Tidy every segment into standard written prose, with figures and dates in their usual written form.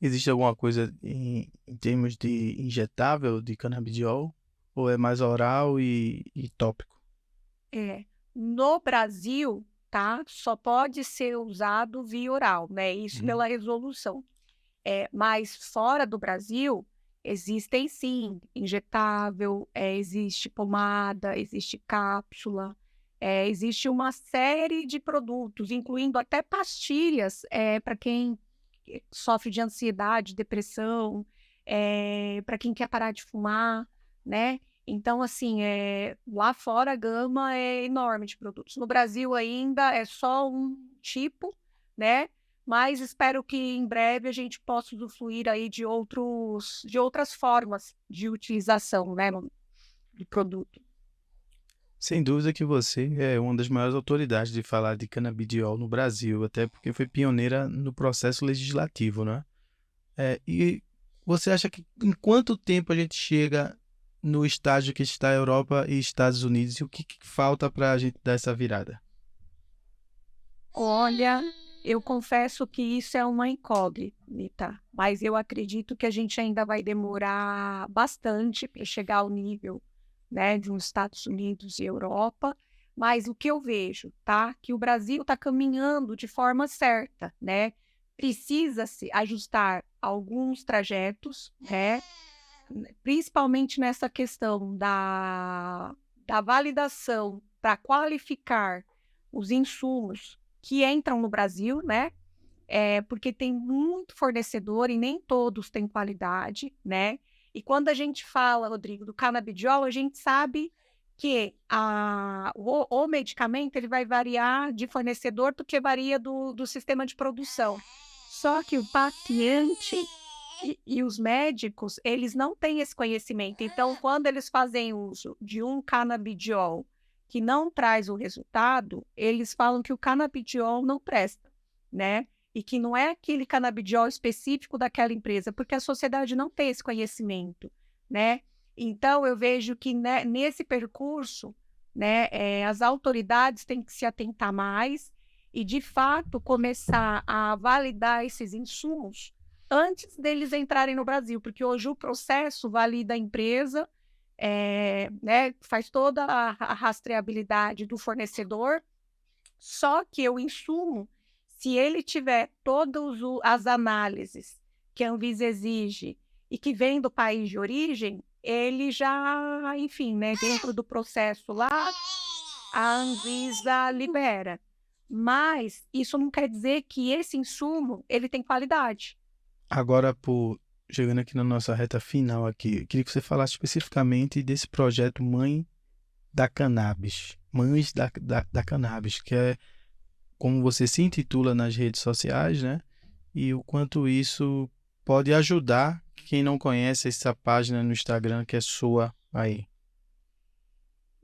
Existe alguma coisa em termos de injetável de canabidiol? Ou é mais oral e tópico? É, no Brasil, tá, só pode ser usado via oral, né, isso Uhum. pela resolução. Mas fora do Brasil, existem sim, injetável, existe pomada, existe cápsula, existe uma série de produtos, incluindo até pastilhas, para quem sofre de ansiedade, depressão, para quem quer parar de fumar, né. Então, assim, lá fora a gama é enorme de produtos. No Brasil ainda é só um tipo, né, mas espero que em breve a gente possa usufruir aí de outras formas de utilização, né, do produto. Sem dúvida que você é uma das maiores autoridades de falar de canabidiol no Brasil, até porque foi pioneira no processo legislativo, né? E você acha que em quanto tempo a gente chega no estágio que está a Europa e Estados Unidos e o que falta para a gente dar essa virada? Olha, eu confesso que isso é uma incógnita, mas eu acredito que a gente ainda vai demorar bastante para chegar ao nível, né, de uns Estados Unidos e Europa, mas o que eu vejo, tá, que o Brasil está caminhando de forma certa, né, precisa-se ajustar alguns trajetos, né, principalmente nessa questão da validação para qualificar os insumos que entram no Brasil, né, porque tem muito fornecedor e nem todos têm qualidade, né. E quando a gente fala, Rodrigo, do canabidiol, a gente sabe que o medicamento ele vai variar de fornecedor, porque varia do sistema de produção. Só que o paciente e os médicos, eles não têm esse conhecimento. Então, quando eles fazem uso de um canabidiol que não traz o resultado, eles falam que o canabidiol não presta, né, e que não é aquele canabidiol específico daquela empresa, porque a sociedade não tem esse conhecimento, né. Então eu vejo que, né, nesse percurso, né, as autoridades têm que se atentar mais e, de fato, começar a validar esses insumos antes deles entrarem no Brasil, porque hoje o processo valida a empresa, né, faz toda a rastreabilidade do fornecedor, só que o insumo, se ele tiver todos as análises que a Anvisa exige e que vem do país de origem, ele já, enfim, né, dentro do processo lá, a Anvisa libera. Mas isso não quer dizer que esse insumo ele tem qualidade. Agora, chegando aqui na nossa reta final aqui, eu queria que você falasse especificamente desse projeto Mãe da Cannabis, Mães da Cannabis, que é como você se intitula nas redes sociais, né? E o quanto isso pode ajudar quem não conhece essa página no Instagram que é sua aí.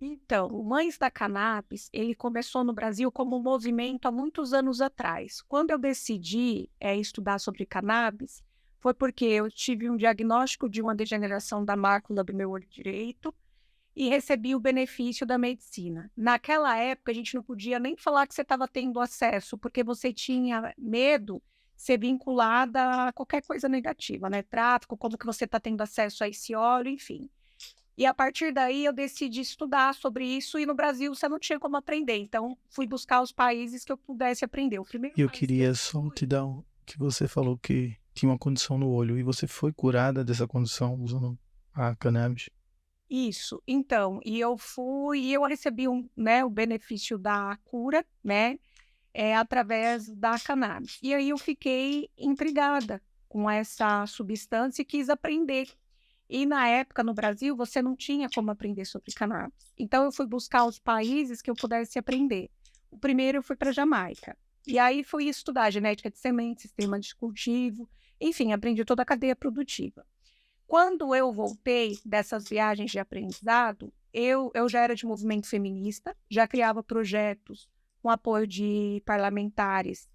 Então, o Mães da Cannabis, ele começou no Brasil como um movimento há muitos anos atrás. Quando eu decidi, estudar sobre cannabis, foi porque eu tive um diagnóstico de uma degeneração da mácula do meu olho direito e recebi o benefício da medicina. Naquela época, a gente não podia nem falar que você estava tendo acesso, porque você tinha medo de ser vinculada a qualquer coisa negativa, né? Tráfico, como que você está tendo acesso a esse óleo, enfim. E a partir daí eu decidi estudar sobre isso e no Brasil você não tinha como aprender, então fui buscar os países que eu pudesse aprender. O primeiro E eu país que eu queria só te fui dar que você falou que tinha uma condição no olho e você foi curada dessa condição usando a cannabis. isso, então, e eu recebi né, o benefício da cura, né, através da cannabis. E aí eu fiquei intrigada com essa substância e quis aprender. E na época no Brasil você não tinha como aprender sobre cannabis. Então eu fui buscar os países que eu pudesse aprender. O primeiro eu fui para Jamaica. E aí fui estudar genética de sementes, sistema de cultivo, enfim, aprendi toda a cadeia produtiva. Quando eu voltei dessas viagens de aprendizado, eu já era de movimento feminista, já criava projetos com apoio de parlamentares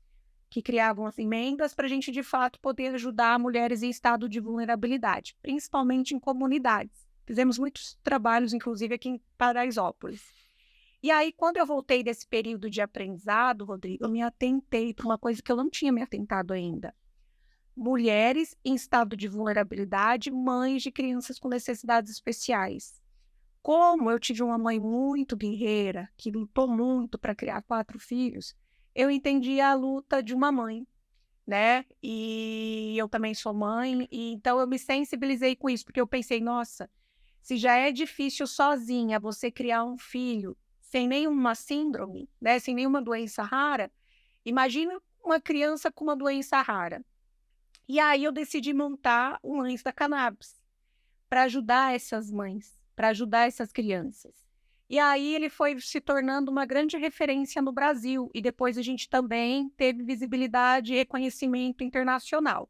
que criavam as emendas para a gente, de fato, poder ajudar mulheres em estado de vulnerabilidade, principalmente em comunidades. Fizemos muitos trabalhos, inclusive aqui em Paraisópolis. E aí, quando eu voltei desse período de aprendizado, Rodrigo, eu me atentei para uma coisa que eu não tinha me atentado ainda. mulheres em estado de vulnerabilidade, mães de crianças com necessidades especiais. Como eu tive uma mãe muito guerreira, que lutou muito para criar 4 filhos, eu entendi a luta de uma mãe, né, e eu também sou mãe, e então eu me sensibilizei com isso, porque eu pensei: "Nossa, se já é difícil sozinha você criar um filho sem nenhuma síndrome, né, sem nenhuma doença rara, imagina uma criança com uma doença rara". E aí eu decidi montar o Mães da Cannabis, para ajudar essas mães, para ajudar essas crianças. E aí ele foi se tornando uma grande referência no Brasil, e depois a gente também teve visibilidade e reconhecimento internacional.